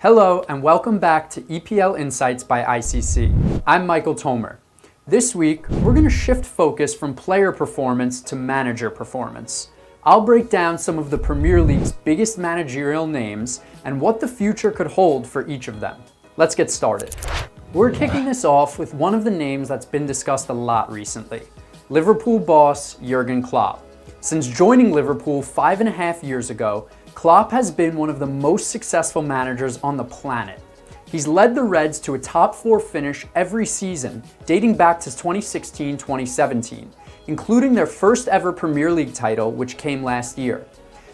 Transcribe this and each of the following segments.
Hello and welcome back to EPL Insights by ICC. I'm Michael Tomer. This week, we're going to shift focus from player performance to manager performance. I'll break down some of the Premier League's biggest managerial names and what the future could hold for each of them. Let's get started. We're kicking this off with one of the names that's been discussed a lot recently, Liverpool boss Jurgen Klopp. Since joining Liverpool 5.5 years ago, Klopp has been one of the most successful managers on the planet. He's led the Reds to a top 4 finish every season, dating back to 2016-2017, including their first ever Premier League title, which came last year.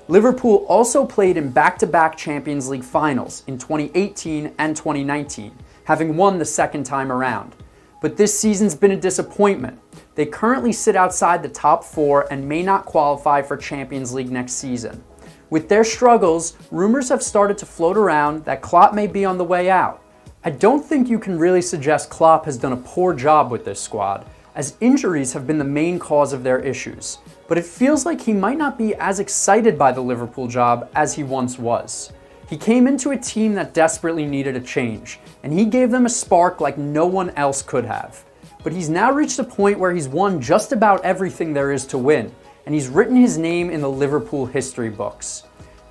Liverpool also played in back-to-back Champions League finals in 2018 and 2019, having won the second time around. But this season's been a disappointment. They currently sit outside the top 4 and may not qualify for Champions League next season. With their struggles, rumors have started to float around that Klopp may be on the way out. I don't think you can really suggest Klopp has done a poor job with this squad, as injuries have been the main cause of their issues. But it feels like he might not be as excited by the Liverpool job as he once was. He came into a team that desperately needed a change, and he gave them a spark like no one else could have. But he's now reached a point where he's won just about everything there is to win, and he's written his name in the Liverpool history books.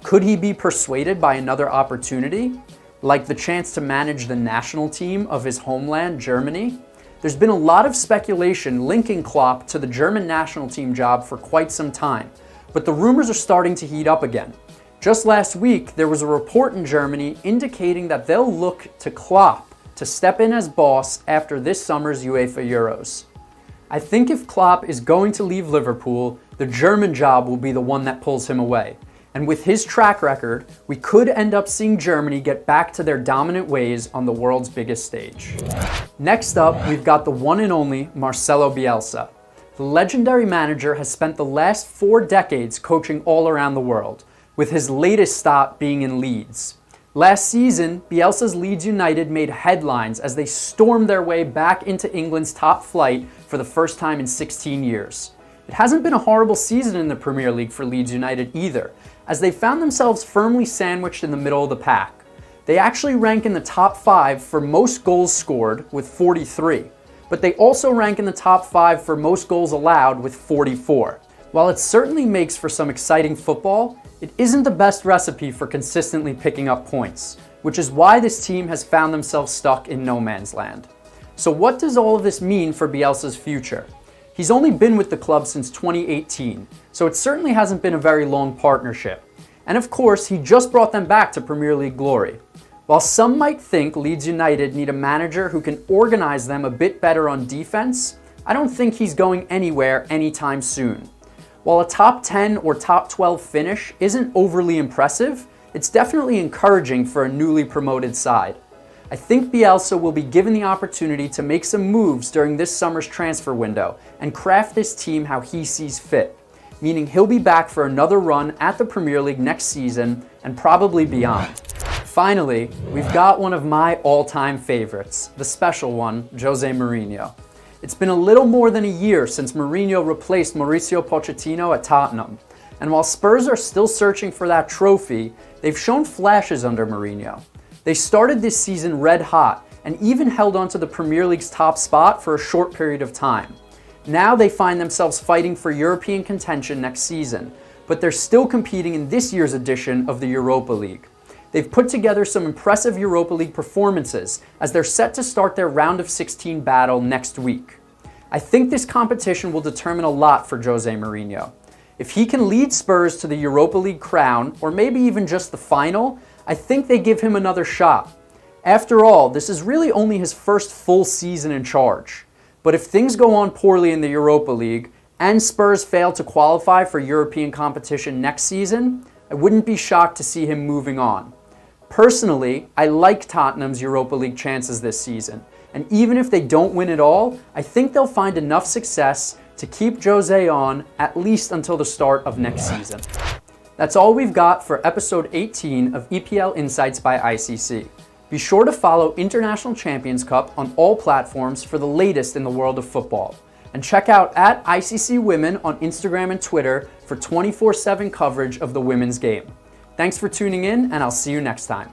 Could he be persuaded by another opportunity, like the chance to manage the national team of his homeland, Germany? There's been a lot of speculation linking Klopp to the German national team job for quite some time, but the rumors are starting to heat up again. Just last week, there was a report in Germany indicating that they'll look to Klopp to step in as boss after this summer's UEFA Euros. I think if Klopp is going to leave Liverpool, the German job will be the one that pulls him away. And with his track record, we could end up seeing Germany get back to their dominant ways on the world's biggest stage. Next up, we've got the one and only Marcelo Bielsa. The legendary manager has spent the last 4 decades coaching all around the world, with his latest stop being in Leeds. Last season, Bielsa's Leeds United made headlines as they stormed their way back into England's top flight for the first time in 16 years. It hasn't been a horrible season in the Premier League for Leeds United either, as they found themselves firmly sandwiched in the middle of the pack. They actually rank in the top 5 for most goals scored with 43, but they also rank in the top 5 for most goals allowed with 44. While it certainly makes for some exciting football, it isn't the best recipe for consistently picking up points, which is why this team has found themselves stuck in no man's land. So what does all of this mean for Bielsa's future? He's only been with the club since 2018, so it certainly hasn't been a very long partnership. And of course, he just brought them back to Premier League glory. While some might think Leeds United need a manager who can organize them a bit better on defense, I don't think he's going anywhere anytime soon. While a top 10 or top 12 finish isn't overly impressive, it's definitely encouraging for a newly promoted side. I think Bielsa will be given the opportunity to make some moves during this summer's transfer window and craft this team how he sees fit, meaning he'll be back for another run at the Premier League next season and probably beyond. Finally, we've got one of my all-time favorites, the special one, Jose Mourinho. It's been a little more than a year since Mourinho replaced Mauricio Pochettino at Tottenham, and while Spurs are still searching for that trophy, they've shown flashes under Mourinho. They started this season red hot and even held on to the Premier League's top spot for a short period of time. Now they find themselves fighting for European contention next season, but they're still competing in this year's edition of the Europa League. They've put together some impressive Europa League performances as they're set to start their round of 16 battle next week. I think this competition will determine a lot for Jose Mourinho. If he can lead Spurs to the Europa League crown, or maybe even just the final, I think they give him another shot. After all, this is really only his first full season in charge. But if things go on poorly in the Europa League, and Spurs fail to qualify for European competition next season, I wouldn't be shocked to see him moving on. Personally, I like Tottenham's Europa League chances this season, and even if they don't win it all, I think they'll find enough success to keep Jose on at least until the start of next season. That's all we've got for episode 18 of EPL Insights by ICC. Be sure to follow International Champions Cup on all platforms for the latest in the world of football. And check out @ICC Women on Instagram and Twitter for 24/7 coverage of the women's game. Thanks for tuning in, and I'll see you next time.